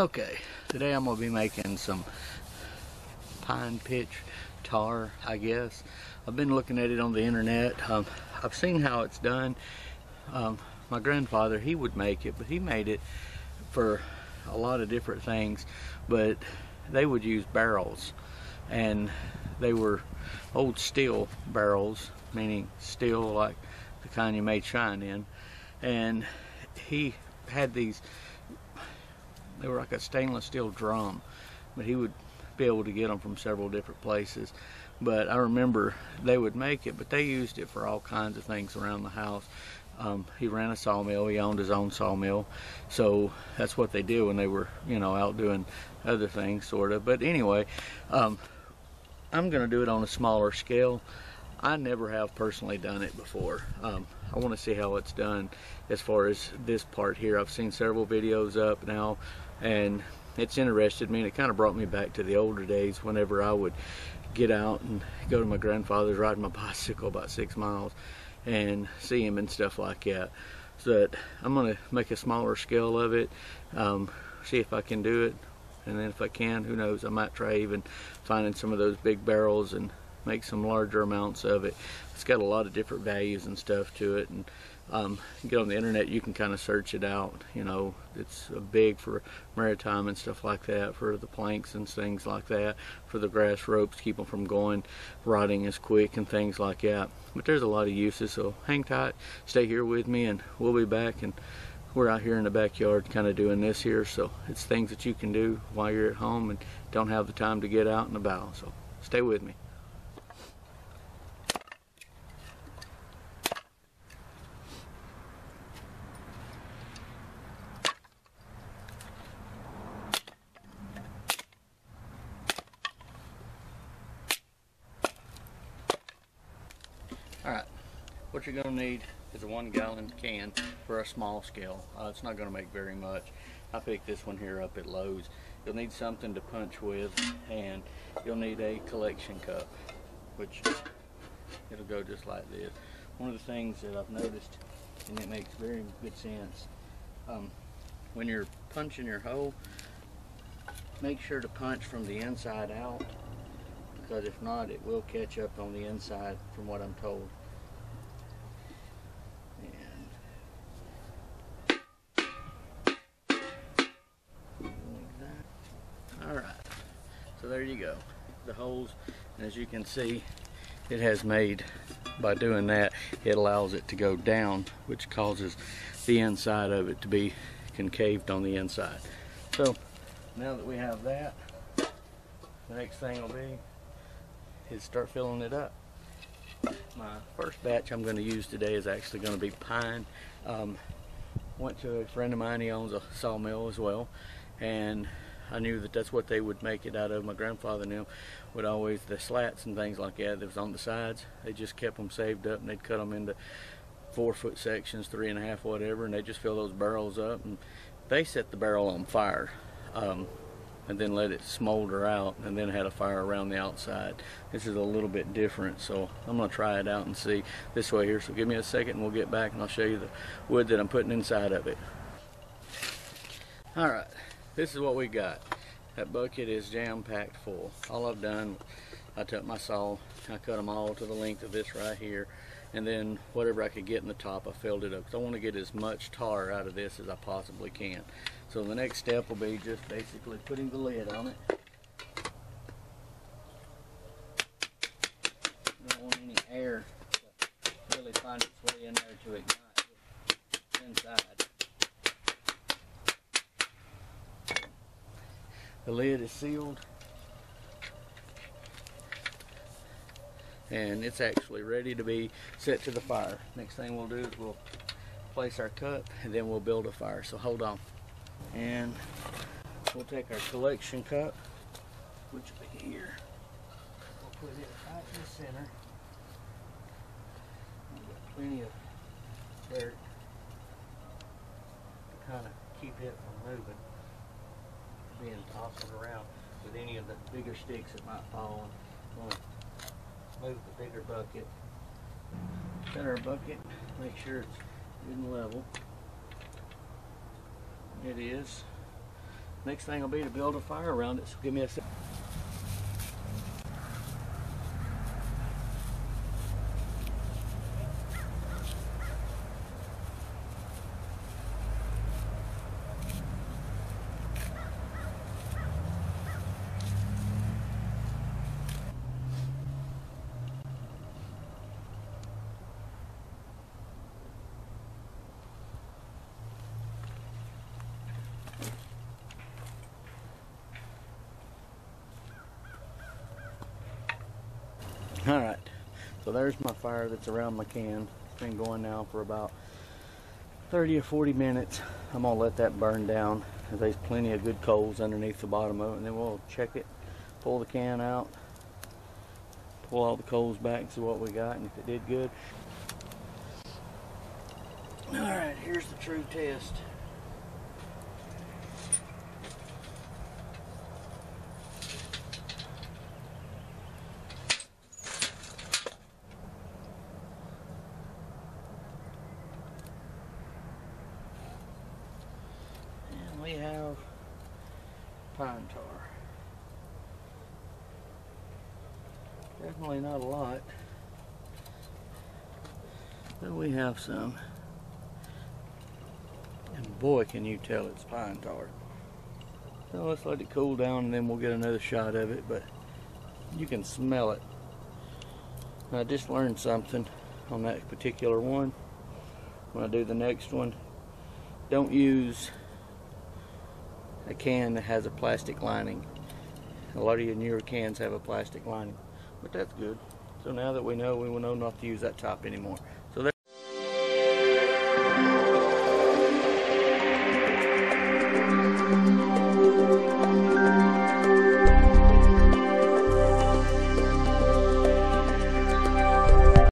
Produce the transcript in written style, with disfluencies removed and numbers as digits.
Okay, today I'm going to be making some pine pitch tar, I guess. I've been looking at it on the internet. I've seen how it's done. My grandfather, he would make it, but he made it for a lot of different things. But they would use barrels, and they were old steel barrels, meaning steel like the kind you made shine in. And he had these, they were like a stainless steel drum, but he would be able to get them from several different places. But I remember they would make it, but they used it for all kinds of things around the house. He ran a sawmill, he owned his own sawmill, so that's what they did when they were, you know, out doing other things, sort of. But anyway, I'm gonna do it on a smaller scale. I never have personally done it before. I want to see how it's done as far as this part here. I've seen several videos up now, and it's interested me, and it kind of brought me back to the older days whenever I would get out and go to my grandfather's, riding my bicycle about 6 miles and see him and stuff like that. So that I'm going to make a smaller scale of it, see if I can do it, and then if I can, who knows, I might try even finding some of those big barrels and make some larger amounts of it. It's got a lot of different values and stuff to it, and you get on the internet, you can kind of search it out. You know, it's big for maritime and stuff like that, for the planks and things like that, for the grass ropes, keep them from going rotting as quick and things like that. But there's a lot of uses, so hang tight, stay here with me, and we'll be back. And we're out here in the backyard kind of doing this here, so it's things that you can do while you're at home and don't have the time to get out and about. So stay with me. Alright, what you're going to need is a 1 gallon can for a small scale. It's not going to make very much. I picked this one here up at Lowe's. You'll need something to punch with, and you'll need a collection cup, which it'll go just like this. One of the things that I've noticed, and it makes very good sense, when you're punching your hole, make sure to punch from the inside out, because if not, it will catch up on the inside, from what I'm told. Alright, so there you go, the holes, and as you can see, it has made, by doing that, it allows it to go down, which causes the inside of it to be concaved on the inside. So now that we have that, the next thing will be is start filling it up. My first batch I'm going to use today is actually going to be pine. Went to a friend of mine, he owns a sawmill as well, and I knew that that's what they would make it out of. My grandfather and them would always, the slats and things like that was on the sides, they just kept them saved up, and they'd cut them into 4-foot sections, 3.5, whatever, and they just fill those barrels up, and they set the barrel on fire, and then let it smolder out, and then had a fire around the outside. This is a little bit different, so I'm going to try it out and see this way here. So give me a second and we'll get back and I'll show you the wood that I'm putting inside of it. Alright, this is what we got. That bucket is jam-packed full. All I've done, I took my saw, I cut them all to the length of this right here, and then whatever I could get in the top, I filled it up, because I want to get as much tar out of this as I possibly can. So the next step will be just basically putting the lid on it. You don't want any air to really find its way in there to ignite inside. The lid is sealed, and it's actually ready to be set to the fire. Next thing we'll do is we'll place our cup, and then we'll build a fire. So hold on. And we'll take our collection cup, which will be here. We'll put it right in the center. We've got plenty of dirt to kind of keep it from moving, being tossed around with any of the bigger sticks that might fall on. We'll move the bigger bucket, set our bucket, make sure it's good and level. It is. Next thing will be to build a fire around it, so give me a second. Alright, so there's my fire that's around my can. It's been going now for about 30 or 40 minutes. I'm going to let that burn down. There's plenty of good coals underneath the bottom of it, and then we'll check it, pull the can out, pull all the coals back and see what we got, and if it did good. Alright, here's the true test. We have pine tar. Definitely not a lot, but we have some. And boy, can you tell it's pine tar. So let's let it cool down and then we'll get another shot of it, but you can smell it. I just learned something on that particular one. When I do the next one, don't use a can that has a plastic lining. A lot of your newer cans have a plastic lining, but that's good. So now that we know, we will know not to use that top anymore. So